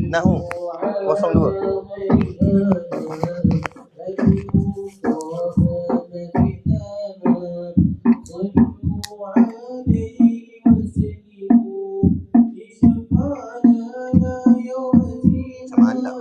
Nahu 02. Sama anda.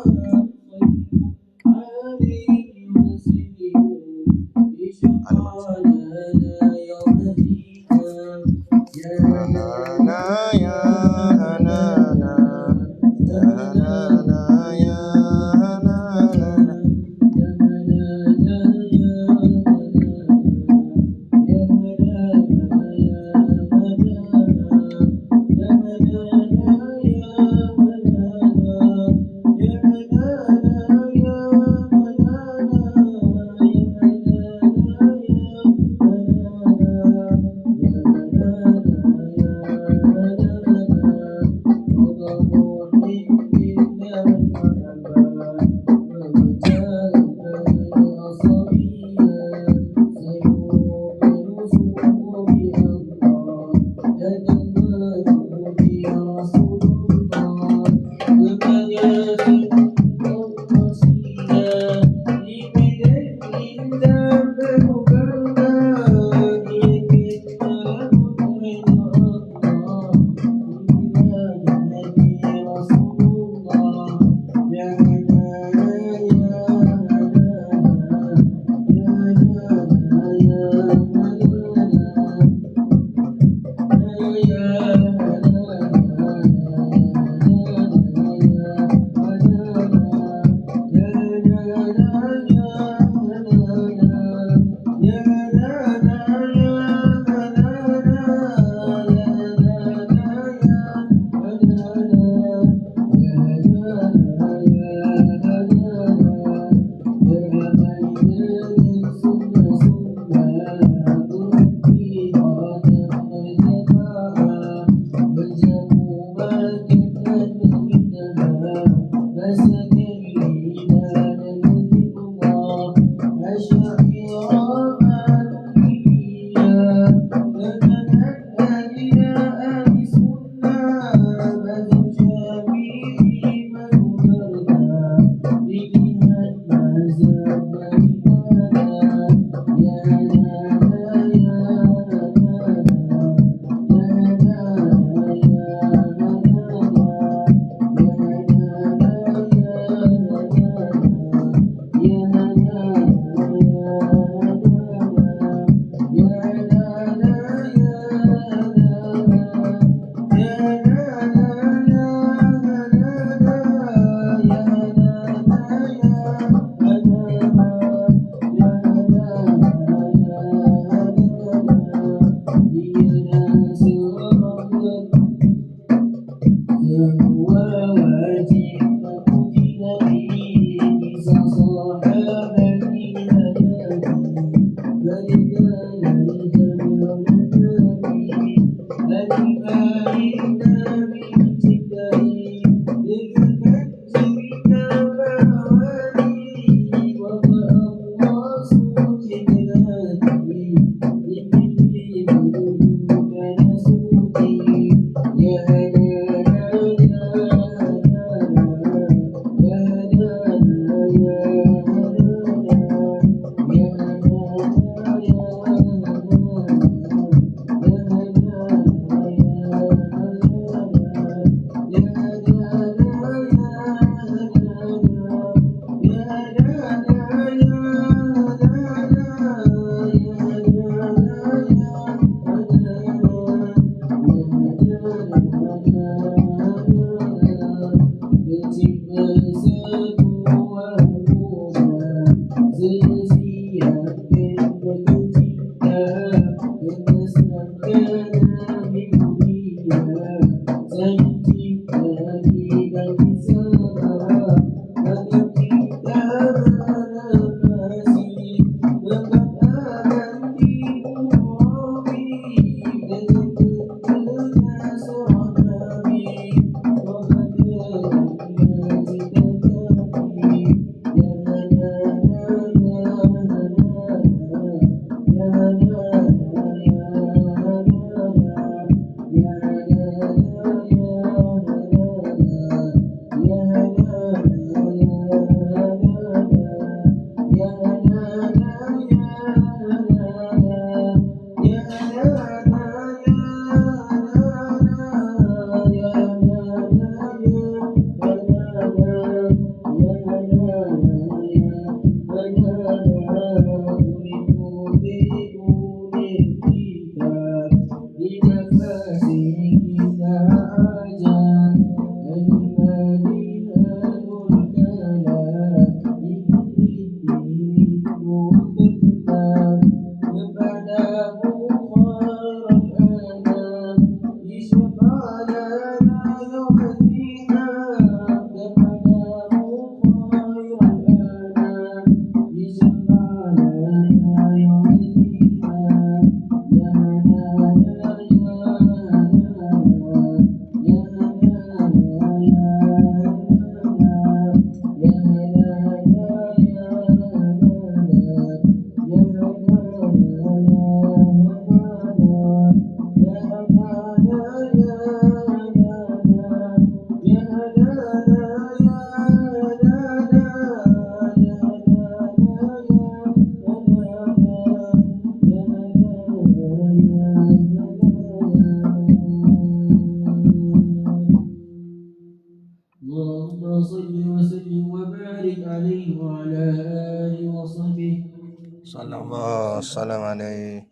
Salam alaikum.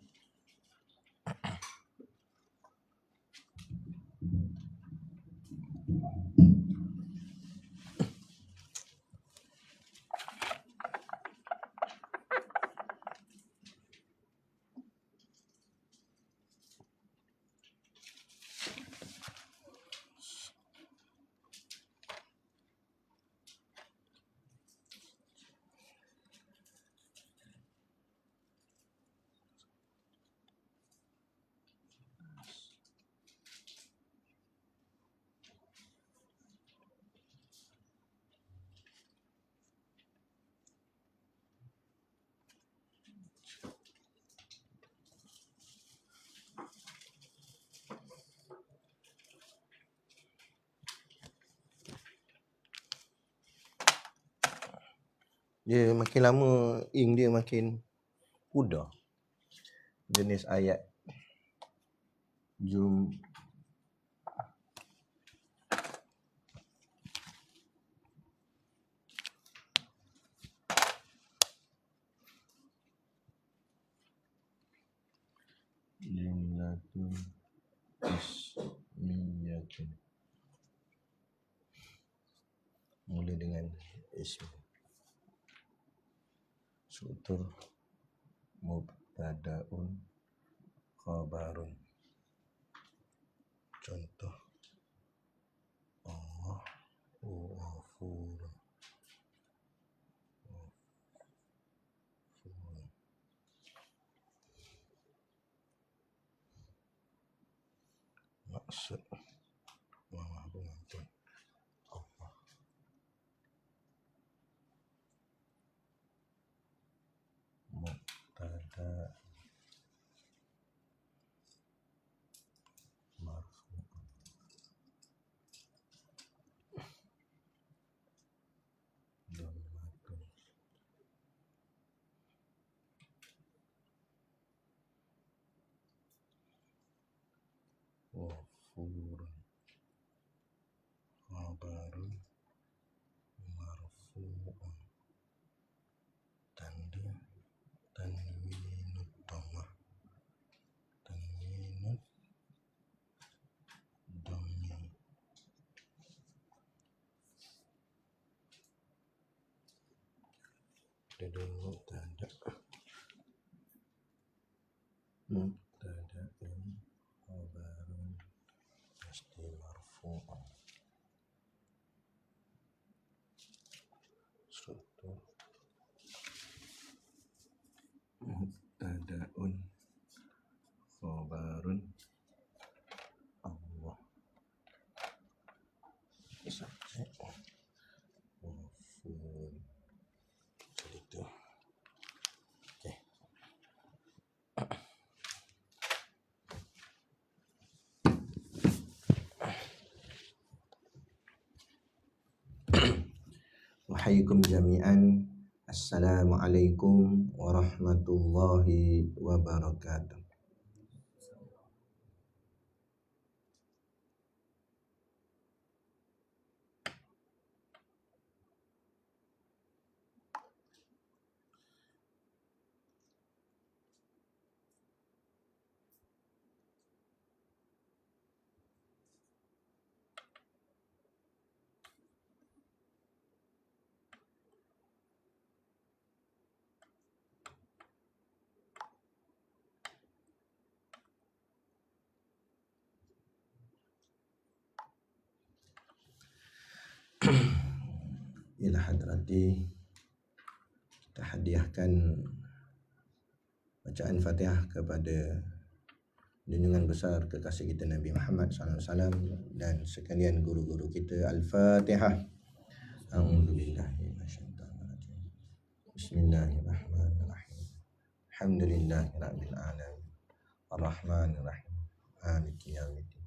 Dia makin lama ink dia makin pudar. Jenis ayat. Jum Jumlatun ismiyatun. Mula dengan ism. Sutur mubtada'un khabarun. Contoh Allah ghafur. Maksud Allah pengampun. Allah mubtada marfu. Dhammatun ghafurun. Khabarun marfu'un. Tanda tanwinud dhammah. Tanwinud dhammi. Ada mubtada. Mubtada'un khabarun mesti marfu'un. Sutur mubtada'un khabarun Allah. Subjek maf'ul. Jadi itu. Okey. Wahayukum jami'an. Assalamualaikum warahmatullahi wabarakatuh. Ila hadrati, kita hadiahkan bacaan Fatihah kepada junjungan besar kekasih kita Nabi Muhammad SAW dan sekalian guru-guru kita. Al-Fatihah. A'udzubillahi minasyaitonir rajim. Bismillahirrahmanirrahim. Alhamdulillahirabbil alamin. Arrahmanirrahim. Maliki yaumiddin.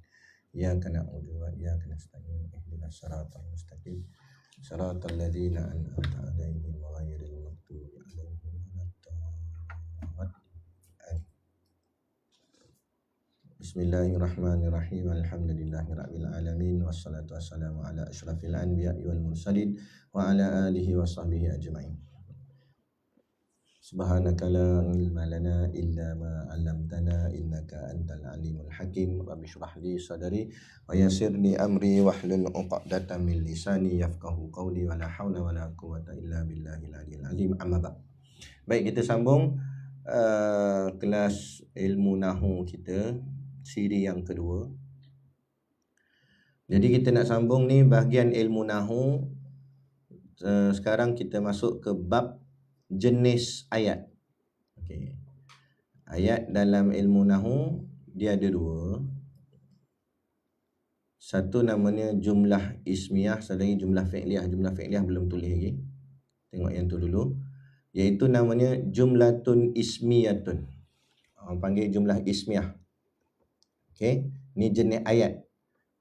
Iyyaka na'budu wa iyyaka nasta'in. Ihdinas siratal mustaqim. Siratal ladzina an'amta 'alaihim ghairil maghdubi 'alaihim waladdallin. Bismillahirrahmanirrahim. Alhamdulillahirabbil alamin wassalatu wassalamu ala asyrafil anbiya'i wal mursalin wa ala alihi washabbihi ajmain. Subhanaka la ilma lana illa ma 'allamtana innaka antal alimul hakim. Rabbi shrah li sadri wa yassir li amri wahlul 'uqdatam min lisani yafqahu qawli wa la haula wa la quwwata illa billahil aliyil azim. Amma ba'd. Baik, kita sambung kelas ilmu nahwu kita, siri yang kedua. Jadi kita nak sambung ni bahagian ilmu nahwu. Sekarang kita masuk ke bab jenis ayat. Okey. Ayat dalam ilmu nahwu dia ada dua. Satu namanya jumlah ismiyah, satu lagi jumlah fi'liyah. Jumlah fi'liyah belum tulis lagi. Tengok yang tu dulu. Iaitu namanya jumlatun ismiyatun. Orang panggil jumlah ismiyah. Okey, ni jenis ayat.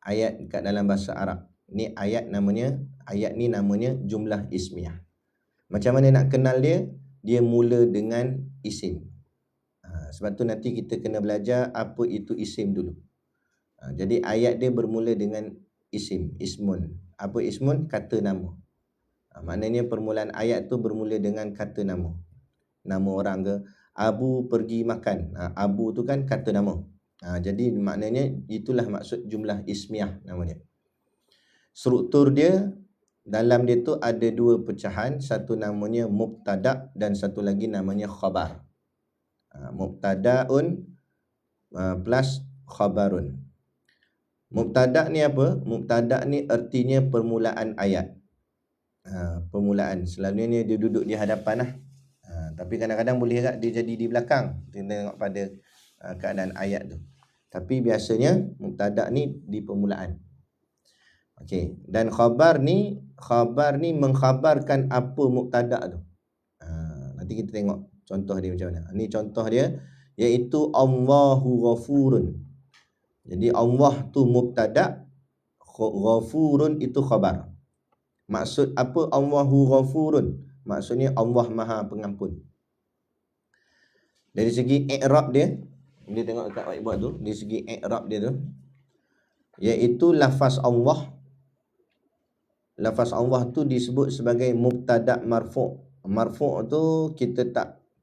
Ayat kat dalam bahasa Arab. Ni ayat ni namanya jumlah ismiyah. Macam mana nak kenal dia? Dia mula dengan isim. Sebab tu nanti kita kena belajar apa itu isim dulu. Jadi ayat dia bermula dengan isim, ismun. Apa ismun? Kata nama. Maknanya permulaan ayat tu bermula dengan kata nama. Nama orang ke, Abu pergi makan. Abu tu kan kata nama. Jadi maknanya itulah maksud jumlah ismiyah nama dia. Struktur dia, dalam dia tu ada dua pecahan. Satu namanya mubtada' dan satu lagi namanya khabar. Mubtada'un plus khabarun. Mubtada' ni apa? Mubtada' ni artinya permulaan ayat. Permulaan. Selalunya dia duduk di hadapan lah. Tapi kadang-kadang boleh tak dia jadi di belakang. Kita tengok pada keadaan ayat tu. Tapi biasanya mubtada' ni di permulaan. Okey, dan khabar ni mengkhabarkan apa mubtada' tu. Nanti kita tengok contoh dia macam mana. Ni contoh dia, iaitu Allahu ghafurun. Jadi Allah tu mubtada', ghafurun itu khabar. Maksud apa Allahu ghafurun? Maksudnya Allah Maha Pengampun. Dari segi i'rab dia, dia tengok dekat whiteboard tu, dari segi i'rab dia tu, iaitu lafaz Allah. Lafaz Allah tu disebut sebagai mubtada' marfu'. Marfu' tu kita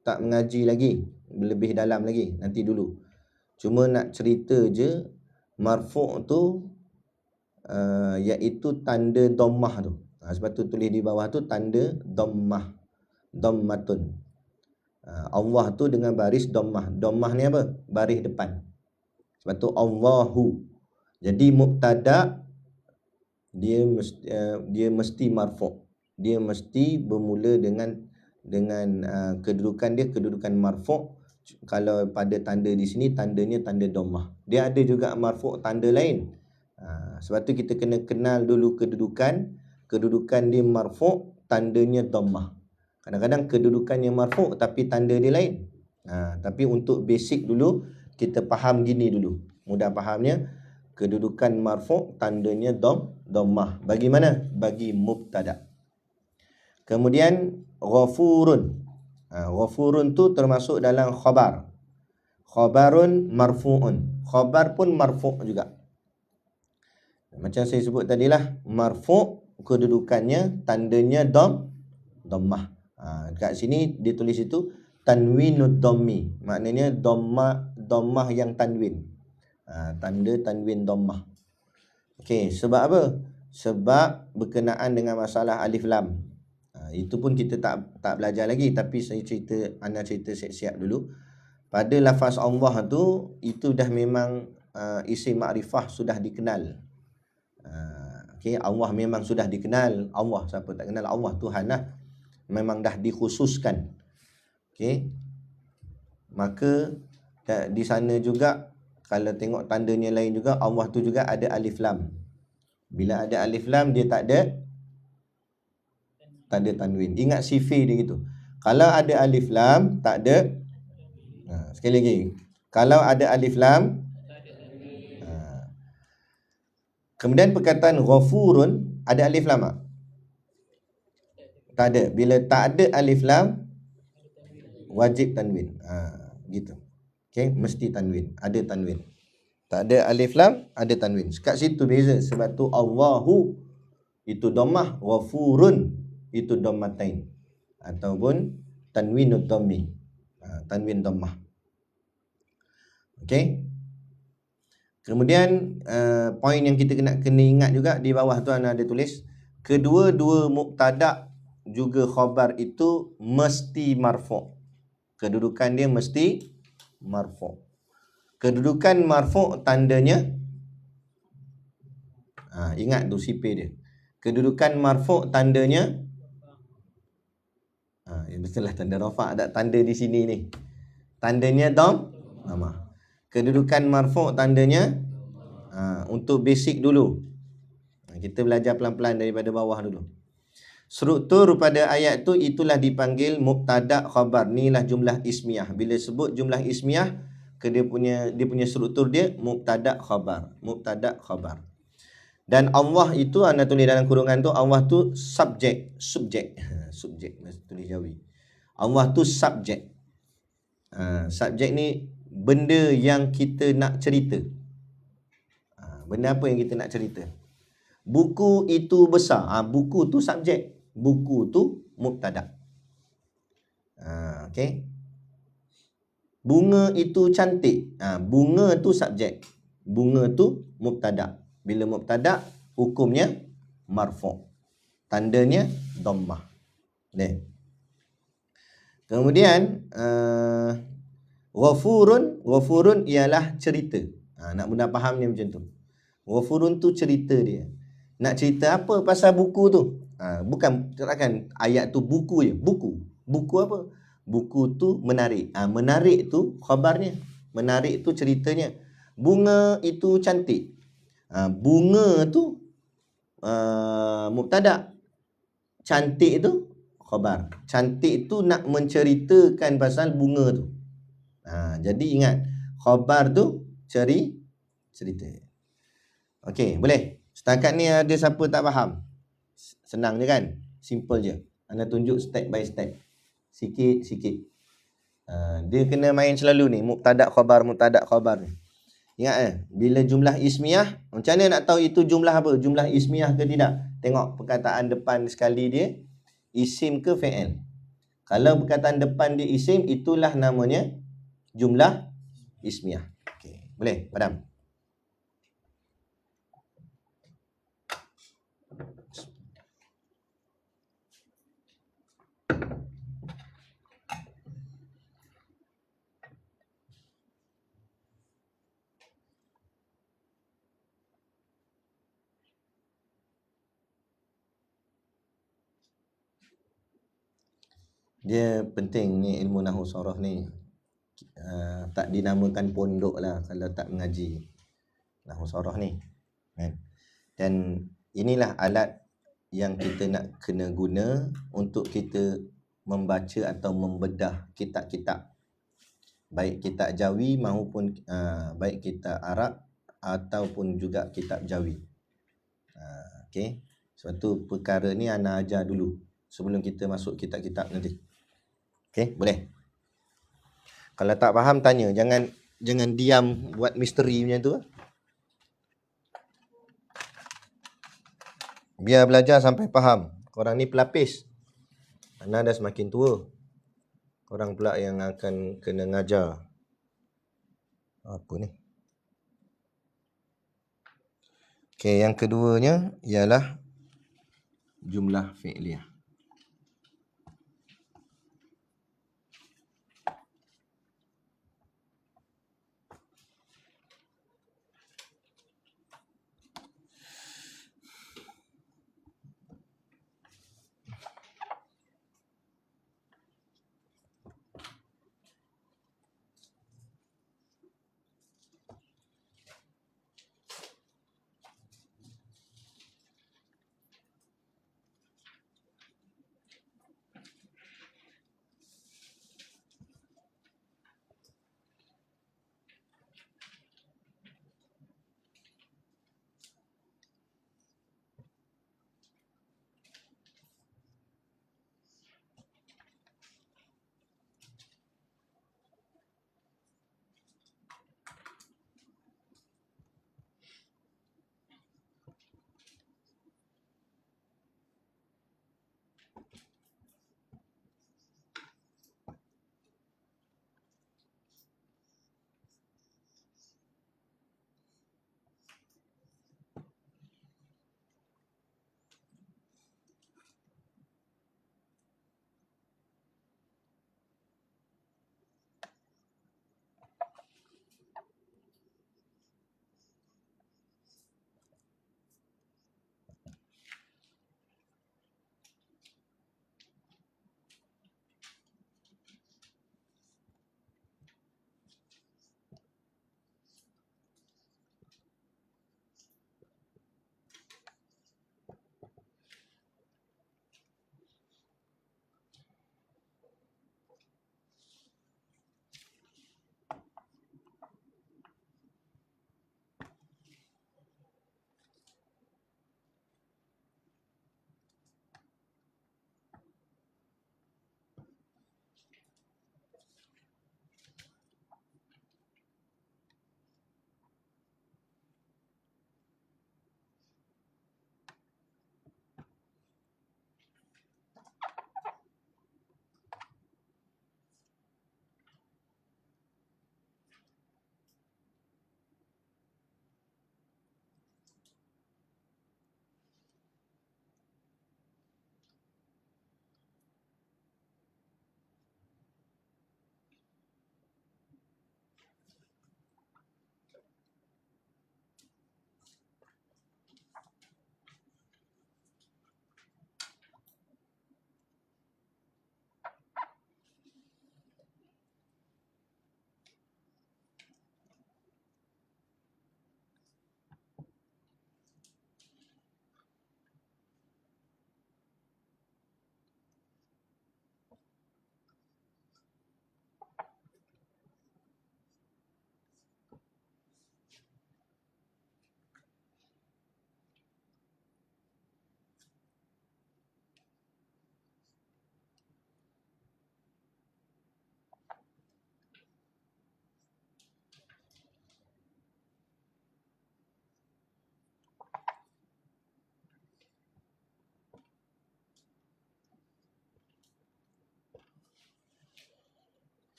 tak mengaji lagi lebih dalam lagi, nanti dulu. Cuma nak cerita je, marfu' tu iaitu tanda dhammah tu. Sebab tu tulis di bawah tu tanda dhammah, dhammatun. Allah tu dengan baris dhammah. Dhammah ni apa? Baris depan. Sebab tu Allahu. Jadi mubtada' dia mesti marfu'. Dia mesti bermula dengan kedudukan dia, kedudukan marfu'. Kalau pada tanda di sini, tandanya tanda dhammah. Dia ada juga marfu' tanda lain. Sebab tu kita kena kenal dulu kedudukan dia marfu', tandanya dhammah. Kadang-kadang kedudukannya marfu' tapi tanda dia lain. Tapi untuk basic dulu, kita faham gini dulu. Mudah fahamnya, kedudukan marfu' tandanya dhammah. Bagi mana? Bagi mubtada'. Kemudian ghafurun. Ghafurun tu termasuk dalam khabar. Khabarun marfu'un. Khabar pun marfu' juga. Macam saya sebut tadilah, marfu' kedudukannya tandanya dhammah. Kat sini dia tulis itu tanwinud dhammi. Maknanya dhammah yang tanwin. Tanda tanwin dhammah. Okey, sebab apa? Sebab berkenaan dengan masalah alif lam. Itu pun kita tak belajar lagi, tapi anda cerita siap-siap dulu. Pada lafaz Allah tu, itu dah memang isim makrifah sudah dikenal. Okey, Allah memang sudah dikenal. Allah, siapa tak kenal Allah, Tuhan lah. Memang dah dikhususkan. Okey. Maka di sana juga, kalau tengok tandanya lain juga, Allah tu juga ada alif lam. Bila ada alif lam, dia tak ada tanwin. Ingat sifir dia gitu. Kalau ada alif lam, tak ada. Sekali lagi. Kalau ada alif lam, kemudian perkataan ghafurun, ada alif lam tak? Tak ada. Bila tak ada alif lam, wajib tanwin. Gitu. Okey, mesti tanwin. Ada tanwin. Tak ada alif lam, ada tanwin. Kat situ beza. Sebab tu Allahu itu dhammah, ghafurun itu dhammatain. Ataupun tanwinut dhammi. Tanwin dhammah. Okey. Kemudian poin yang kita kena ingat juga di bawah tu ana ada tulis kedua-dua mubtada juga khabar itu mesti marfu'. Kedudukan dia mesti marfu'. Kedudukan marfu' tandanya ingat tu sipir dia. Kedudukan marfu' tandanya ya betul lah tanda rafa' ada tanda di sini ni. Tandanya dhammah. Kedudukan marfu' tandanya untuk basic dulu. Kita belajar pelan-pelan daripada bawah dulu. Struktur pada ayat tu itulah dipanggil mubtada khabar. Inilah jumlah ismiyah. Bila sebut jumlah ismiyah, dia punya struktur dia mubtada khabar. Mubtada khabar. Dan Allah itu anda tulis dalam kurungan tu, Allah tu subjek. Subjek tulis Jawi. Allah tu subjek. Subjek ni benda yang kita nak cerita. Benda apa yang kita nak cerita? Buku itu besar. Buku tu subjek. Buku tu mubtada. Okey. Bunga itu cantik. Bunga tu subjek. Bunga tu mubtada. Bila mubtada, hukumnya marfu'. Tandanya dhammah. Kemudian ghafurun ialah cerita. Nak mudah faham ni macam tu. Ghafurun tu cerita dia. Nak cerita apa pasal buku tu? Bukan katakan ayat tu buku je. Buku apa? Buku tu menarik. Menarik tu khabarnya. Menarik tu ceritanya. Bunga itu cantik. Bunga tu mubtada. Cantik tu khabar. Cantik tu nak menceritakan pasal bunga tu. Jadi ingat, khabar tu cerita. Okey, boleh? Setakat ni ada siapa tak faham? Senang je kan? Simple je. Anda tunjuk step by step. Sikit-sikit. Dia kena main selalu ni. Mubtada khabar ni. Ingat bila jumlah ismiyah, macam mana nak tahu itu jumlah apa? Jumlah ismiyah ke tidak? Tengok perkataan depan sekali dia, isim ke fi'il. Kalau perkataan depan dia isim, itulah namanya jumlah ismiyah. Okey, boleh? Padam? Dia penting ni ilmu nahwu saraf ni. Tak dinamakan pondok lah kalau tak mengaji nahwu saraf ni. Dan inilah alat yang kita nak kena guna untuk kita membaca atau membedah kitab-kitab. Baik kitab Jawi maupun baik kitab Arab ataupun juga kitab Jawi. Okey. Sebab tu perkara ni ana ajar dulu sebelum kita masuk kitab-kitab nanti. Okey, boleh. Kalau tak faham tanya, jangan diam buat misteri macam tu. Biar belajar sampai faham. Korang ni pelapis. Ana dah semakin tua. Korang pula yang akan kena ngajar. Apa ni? Okey, yang keduanya ialah jumlah fi'liyah.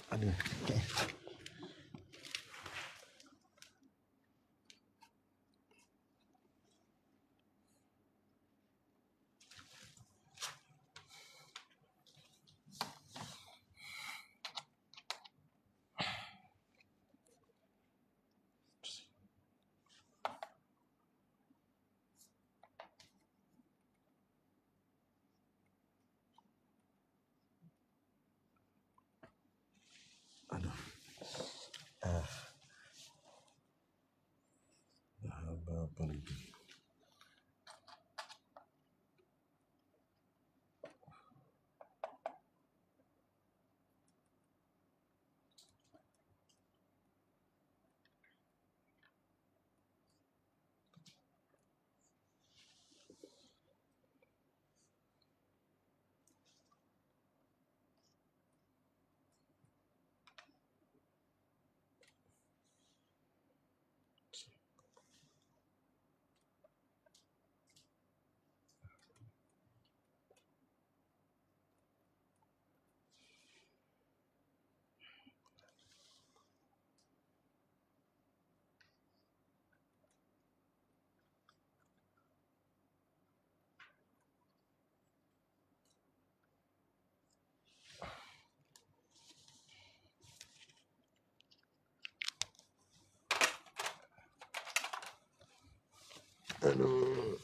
Aduh. Okay. Aduh. Apa lagi? Aduh.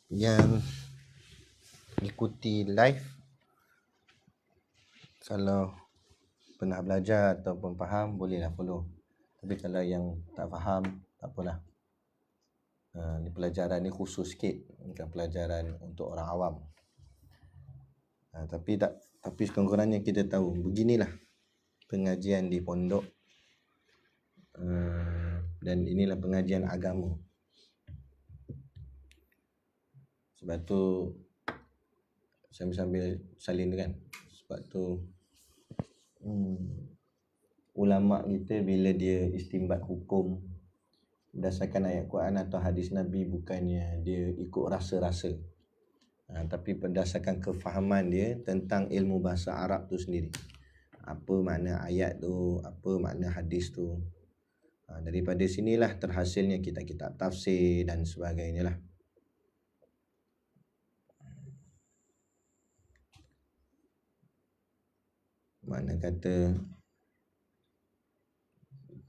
Yang ikuti live, kalau pernah belajar ataupun faham, bolehlah follow. Tapi kalau yang tak faham, tak apalah. Ni pelajaran ni khusus sikit, bukan pelajaran untuk orang awam. Tapi sekurang-kurangnya kita tahu beginilah pengajian di pondok, dan inilah pengajian agama. Sebab tu sambil salin kan. Sebab tu ulama kita bila dia istinbat hukum berdasarkan ayat Quran atau hadis Nabi, bukannya dia ikut rasa-rasa, tapi berdasarkan kefahaman dia tentang ilmu bahasa Arab tu sendiri. Apa makna ayat tu, apa makna hadis tu. Daripada sinilah terhasilnya kitab-kitab tafsir dan sebagainya lah. Makna kata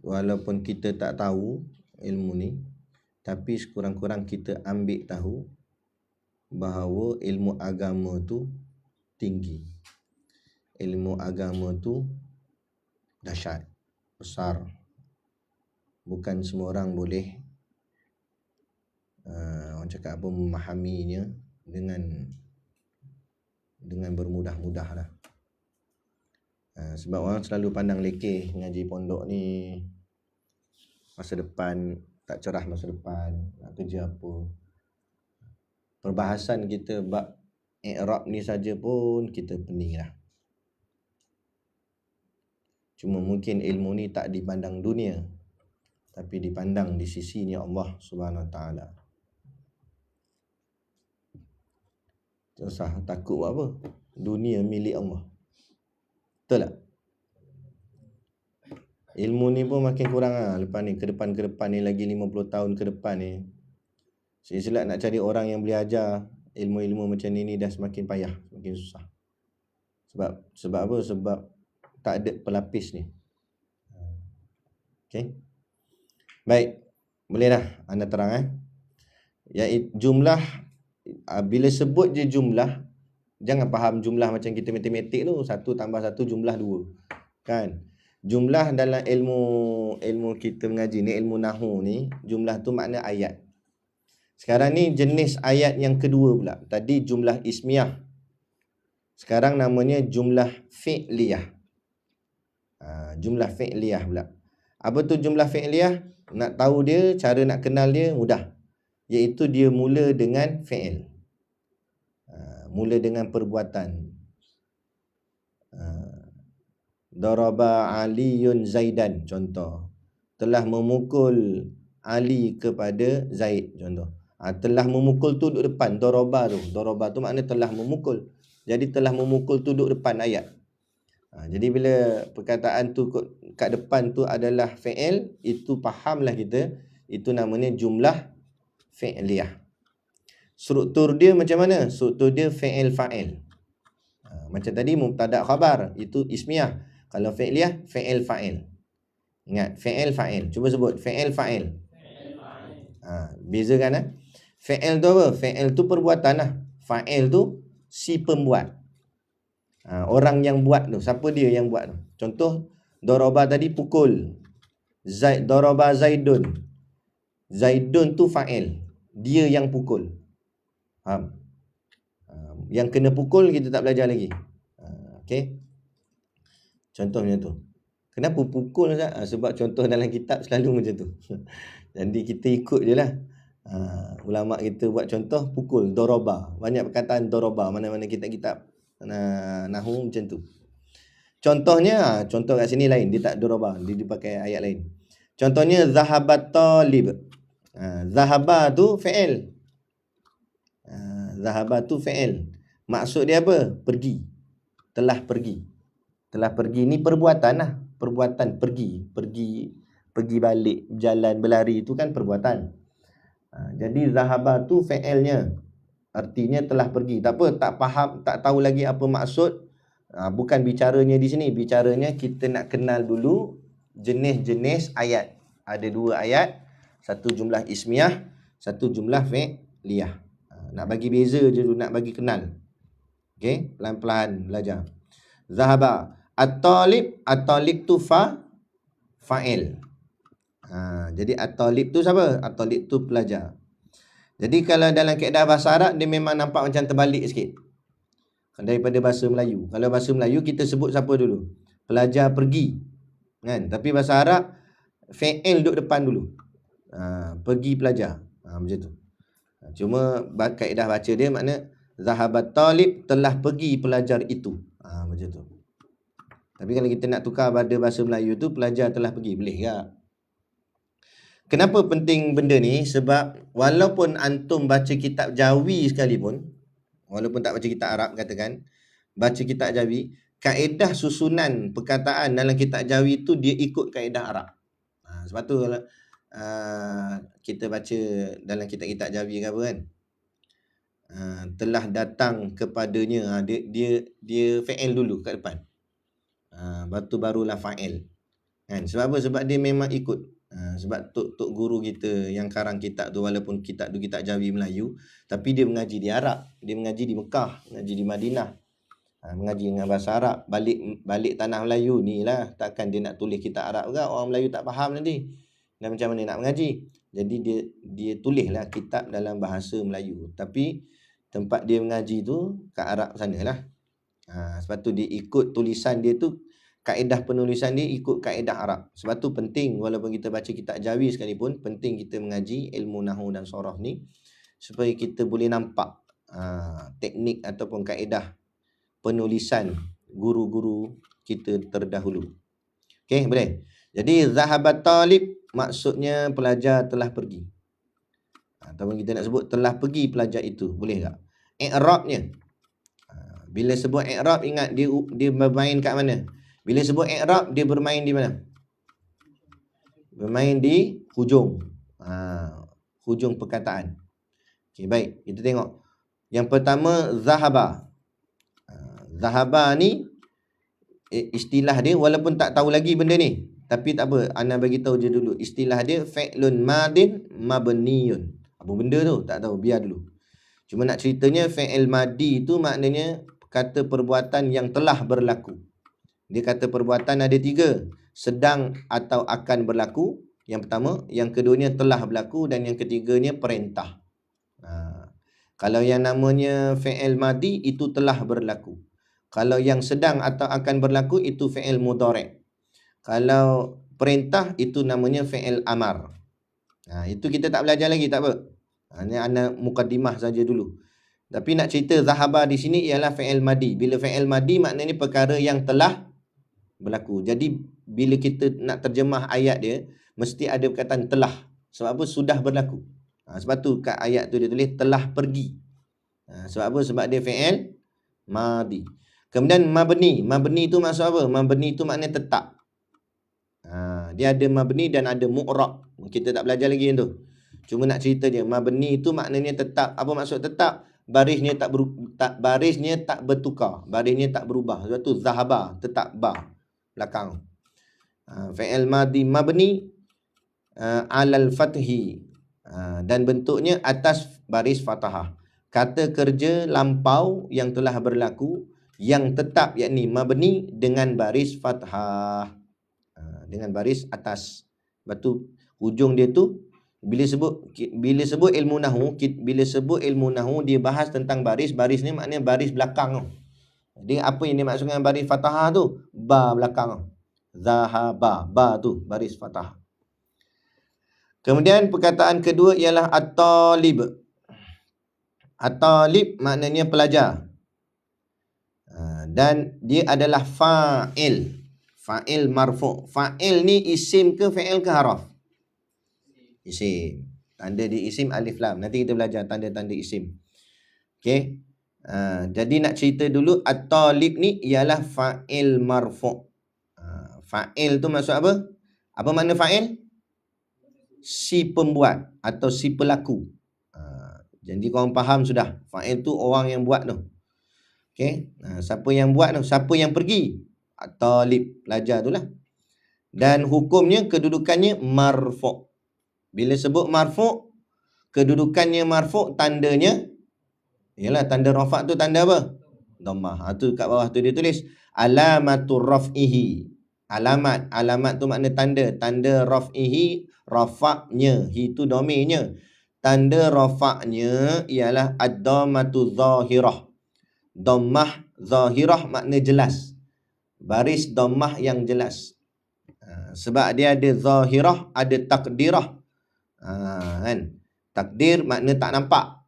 walaupun kita tak tahu ilmu ni, tapi sekurang-kurang kita ambil tahu bahawa ilmu agama tu tinggi. Ilmu agama tu dahsyat, besar. Bukan semua orang boleh orang cakap apa, memahaminya dengan bermudah-mudah lah. Sebab orang selalu pandang lekeh ngaji pondok ni, masa depan tak cerah, masa depan nak kerja apa. Perbahasan kita bab i'rab ni saja pun kita pening lah. Cuma mungkin ilmu ni tak dipandang dunia, tapi dipandang di sisinya Allah Subhanahu Wa Taala. Susah takut buat apa? Dunia milik Allah. Betul tak? Ilmu ni pun makin kurang lah lepas ni, ke depan ni lagi 50 tahun ke depan ni. Silap nak cari orang yang boleh ajar ilmu-ilmu macam ni dah semakin payah, semakin susah. Sebab apa? Sebab tak ada pelapis ni. Okey. Baik. Boleh dah anda terang Iaitu jumlah, bila sebut je jumlah, jangan faham jumlah macam kita matematik tu, 1 tambah 1 jumlah 2. Kan? Jumlah dalam ilmu kita mengaji ni, ilmu nahwu ni, jumlah tu makna ayat. Sekarang ni jenis ayat yang kedua pula. Tadi jumlah ismiyah. Sekarang namanya jumlah fi'liyah. Jumlah fi'liyah pula. Apa tu jumlah fi'liyah? Nak tahu dia, cara nak kenal dia mudah. Iaitu dia mula dengan fi'il. Mula dengan perbuatan. Daraba Aliyun Zaidan, contoh. Telah memukul Ali kepada Zaid, contoh. Telah memukul tu duduk depan, daraba tu makna telah memukul. Jadi telah memukul tu duduk depan ayat. Jadi bila perkataan tu kat depan tu adalah fi'il, itu fahamlah kita, itu namanya jumlah fi'liyah. Struktur dia macam mana? Struktur dia fi'il fa'il. Macam tadi mubtada khabar, itu ismiyah. Kalau fi'liyah, fi'il fa'il. Ingat, fi'il fa'il. Cuba sebut fi'il fa'il. Bezakan fi'il tu apa? Fi'il tu perbuatan lah. Fa'il tu si pembuat. Orang yang buat tu, siapa dia yang buat tu? Contoh daraba tadi pukul. Daraba Zaidun. Zaidun tu fa'il. Dia yang pukul. Faham? Yang kena pukul kita tak belajar lagi. Okey. Contohnya tu. Kenapa pukul? Sebab contoh dalam kitab selalu macam tu. Jadi kita ikut je lah. Ulama kita buat contoh pukul, daraba. Banyak perkataan daraba, mana-mana kitab-kitab nahwu macam tu. Contohnya, contoh kat sini lain, dia tak daraba, dia pakai ayat lain. Contohnya zahabat talib. Zahaba tu fi'il. Zahaba tu fi'il. Maksud dia apa? Pergi. Telah pergi. Telah pergi ni perbuatan lah. Perbuatan pergi balik, berjalan, berlari itu kan perbuatan. Jadi zahaba tu fi'ilnya. Artinya telah pergi. Tak apa, tak faham, tak tahu lagi apa maksud. Bukan bicaranya di sini. Bicaranya kita nak kenal dulu jenis-jenis ayat. Ada 2 ayat. Satu jumlah ismiyah, satu jumlah fi'liyah. Nak bagi beza je dulu, nak bagi kenal. Okey, pelan-pelan belajar. Zahaba. At-talib tu fa'il. Jadi at-talib tu siapa? At-talib tu pelajar. Jadi kalau dalam kaedah bahasa Arab, dia memang nampak macam terbalik sikit daripada bahasa Melayu. Kalau bahasa Melayu kita sebut siapa dulu? Pelajar pergi. Kan? Tapi bahasa Arab fi'il duduk depan dulu. Pergi pelajar. Macam tu. Cuma kaedah baca dia makna zahabat talib, telah pergi pelajar itu. Macam tu. Tapi kalau kita nak tukar pada bahasa Melayu tu, pelajar telah pergi, boleh tak? Kenapa penting benda ni? Sebab walaupun antum baca kitab Jawi sekalipun, walaupun tak baca kitab Arab katakan, baca kitab Jawi, kaedah susunan perkataan dalam kitab Jawi tu dia ikut kaedah Arab. Sebab tu kalau kita baca dalam kitab-kitab Jawi ke apa kan, telah datang kepadanya, dia fi'il dulu kat depan. Lepas tu barulah fa'il. Kan? Sebab apa? Sebab dia memang ikut. Sebab tok guru kita yang karang kitab tu, walaupun kitab tu kitab Jawi Melayu, tapi dia mengaji di Arab. Dia mengaji di Mekah, mengaji di Madinah. Mengaji dengan bahasa Arab. Balik tanah Melayu ni lah. Takkan dia nak tulis kitab Arab ke? Orang Melayu tak faham nanti. Dan macam mana nak mengaji? Jadi dia tulislah kitab dalam bahasa Melayu. Tapi tempat dia mengaji tu kat Arab sana lah. Sebab tu dia ikut tulisan dia tu, kaedah penulisan dia ikut kaedah Arab. Sebab tu penting, walaupun kita baca kitab Jawi sekalipun, penting kita mengaji ilmu nahwu dan sorof ni supaya kita boleh nampak teknik ataupun kaedah penulisan guru-guru kita terdahulu. Okey, boleh. Jadi zahabat talib maksudnya pelajar telah pergi. Ataupun kita nak sebut telah pergi pelajar itu, boleh tak? I'rabnya, bila sebut i'rab, ingat dia bermain kat mana? Bila sebut i'rab, dia bermain di mana? Bermain di hujung. Hujung perkataan. Okey, baik. Kita tengok. Yang pertama, zahaba. Zahaba ni istilah dia, walaupun tak tahu lagi benda ni, tapi tak apa, ana bagi tahu je dulu. Istilah dia fi'lun madin mabniyun. Apa benda tu? Tak tahu, biar dulu. Cuma nak ceritanya fi'il madi tu maknanya kata perbuatan yang telah berlaku. Dia kata perbuatan ada 3, sedang atau akan berlaku. Yang pertama, yang keduanya telah berlaku, dan yang ketiganya perintah. Kalau yang namanya fi'il madi itu telah berlaku. Kalau yang sedang atau akan berlaku itu fi'il mudhari'. Kalau perintah itu namanya fi'il amar. Itu kita tak belajar lagi, tak apa. Ini ana mukaddimah saja dulu. Tapi nak cerita zahaba di sini ialah fi'il madi. Bila fi'il madi maknanya perkara yang telah berlaku. Jadi bila kita nak terjemah ayat dia, mesti ada perkataan telah. Sebab apa? Sudah berlaku. Sebab tu kat ayat tu dia tulis telah pergi. Sebab apa? Sebab dia fi'il madi. Kemudian mabni. Mabni tu maksud apa? Mabni tu maknanya tetap. Dia ada mabni dan ada mu'rab. Kita tak belajar lagi yang tu. Cuma nak cerita je. Mabni tu maknanya tetap. Apa maksud tetap? Barisnya barisnya tak bertukar. Barisnya tak berubah. Sebab tu zahaba, tetap ba belakang. Fi'il madi mabni alal fathi. Dan bentuknya atas baris fathah. Kata kerja lampau yang telah berlaku, yang tetap, yakni mabni dengan baris fathah, dengan baris atas. Lepas tu hujung dia tu bila sebut ilmu nahwu, dia bahas tentang baris. Baris ni maknanya baris belakang tu. Jadi apa yang dimaksud dengan baris fathah tu? Ba belakang tu. Zahaba, ba tu baris fathah. Kemudian perkataan kedua ialah at-talib. At-talib maknanya pelajar. Dan dia adalah fa'il. Fa'il marfu'. Fa'il ni isim ke fi'il ke haraf? Isim. Tanda di isim alif lam. Nanti kita belajar tanda-tanda isim. Okey. Jadi nak cerita dulu, at-talib ni ialah fa'il marfu'. Fa'il tu maksud apa? Apa makna fa'il? Si pembuat atau si pelaku. Jadi korang faham sudah. Fa'il tu orang yang buat tu. Okey. Siapa yang buat tu? Siapa yang pergi? At-talib, pelajar tu lah. Dan hukumnya, kedudukannya marfu'. Bila sebut marfu', kedudukannya marfu', tandanya ialah tanda rafa' tu tanda apa? Dhammah. Tu kat bawah tu dia tulis alamatur raf'ihi. Alamat tu makna tanda. Tanda raf'ihi, rafa'nya, hi tu domirnya. Tanda rafa'nya ialah ad-dhammatu zahirah. Dhammah zahirah makna jelas. Baris dhammah yang jelas. Sebab dia ada zahirah, ada takdirah. Kan? Takdir makna tak nampak,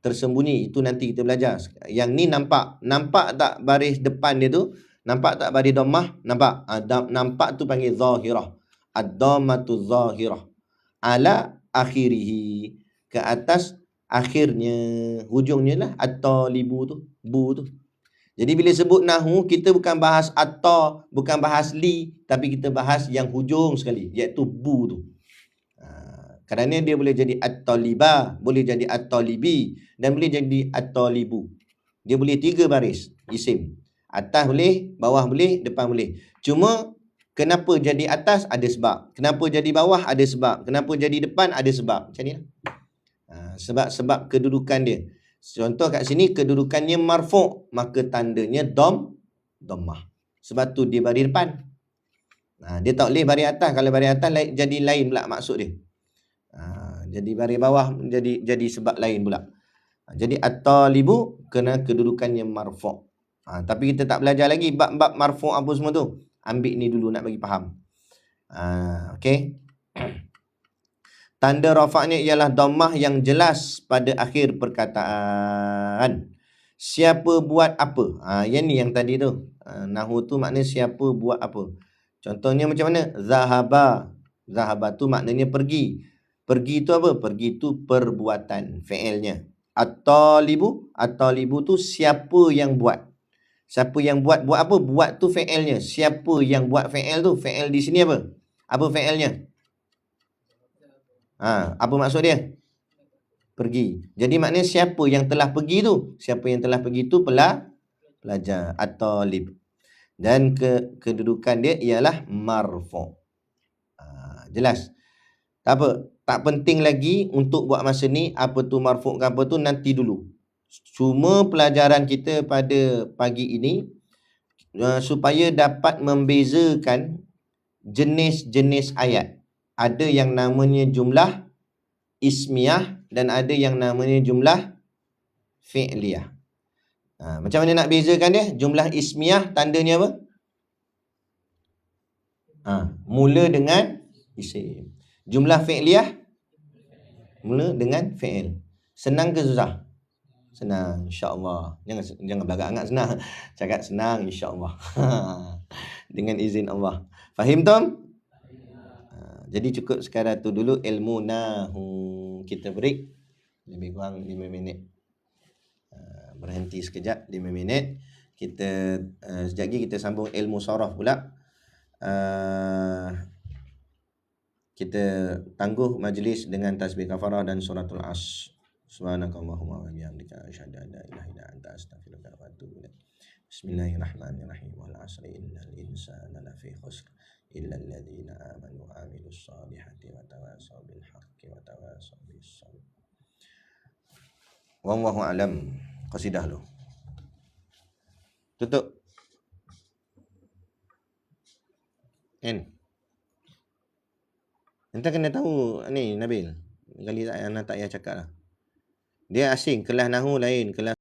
tersembunyi. Itu nanti kita belajar. Yang ni nampak. Nampak tak baris depan dia tu? Nampak tak baris dhammah? Nampak. Nampak tu panggil zahirah. Ad-dhammatu zahirah. Ala akhirihi. Ke atas akhirnya. Hujungnya lah at-talibu tu. Bu tu. Jadi bila sebut nahwu, kita bukan bahas atta, bukan bahas li, tapi kita bahas yang hujung sekali, iaitu bu tu. Kerana dia boleh jadi at-taliba, boleh jadi at-talibi, dan boleh jadi at-talibu. Dia boleh 3 baris isim. Atas boleh, bawah boleh, depan boleh. Cuma kenapa jadi atas ada sebab. Kenapa jadi bawah ada sebab. Kenapa jadi depan ada sebab. Macam ni lah. Sebab-sebab kedudukan dia. Contoh kat sini kedudukannya marfu', maka tandanya dhammah. Sebab tu dia baris depan. Dia tak boleh baris atas. Kalau baris atas jadi lain pula maksud dia. Jadi baris bawah jadi sebab lain pula. Jadi at-talibu kena kedudukannya marfu'. Tapi kita tak belajar lagi bab-bab marfu' apa semua tu. Ambil ni dulu nak bagi faham. Okey. Tanda rafa'nya ialah dhammah yang jelas pada akhir perkataan. Siapa buat apa? Yang ni yang tadi tu. Nahu tu maknanya siapa buat apa. Contohnya macam mana? Zahaba. Zahaba tu maknanya pergi. Pergi tu apa? Pergi tu perbuatan, fi'ilnya. At-talibu. At-talibu tu siapa yang buat. Siapa yang buat apa? Buat tu fi'ilnya. Siapa yang buat fi'il tu? Fi'il di sini apa? Apa fi'ilnya? Apa maksud dia? Pergi. Jadi maknanya siapa yang telah pergi tu? Siapa yang telah pergi tu pelajar. At-talib. Dan kedudukan dia ialah marfu'. Jelas? Tak apa. Tak penting lagi untuk buat masa ni. Apa tu marfu' ke apa tu nanti dulu. Cuma pelajaran kita pada pagi ini supaya dapat membezakan jenis-jenis ayat. Ada yang namanya jumlah ismiyah dan ada yang namanya jumlah fi'liyah. Macam mana nak bezakan dia? Jumlah ismiyah tandanya apa? Mula dengan isim. Jumlah fi'liyah mula dengan fi'il. Senang ke susah? Senang, insya-Allah. Jangan belagak sangat senang. Cakap senang insya-Allah. Dengan izin Allah. Fahim Tom? Jadi cukup sekarang tu dulu ilmu nahu. Kita break lebih kurang 5 minit. Berhenti sekejap 5 minit. Kita sekejap lagi kita sambung ilmu saraf pula. Kita tangguh majlis dengan tasbih kafarah dan suratul Asr. Subhanakallahumma wa bihamdika asyhadu an la ilaha illa anta astaghfiruka wa atubu ilaik. Bismillahirrahmanirrahim. Wal 'asri innal insana lafi khusr illa alladhina amanu wa 'amilus solihati wa tawasaw bil haqqi wa tawasaw bis sabr. Wallahu a'lam. Qasidah lu. Tutup. Entah kena tahu ni Nabil. Kali tak payah cakap lah. Dia asing, kelas nahu lain, kelas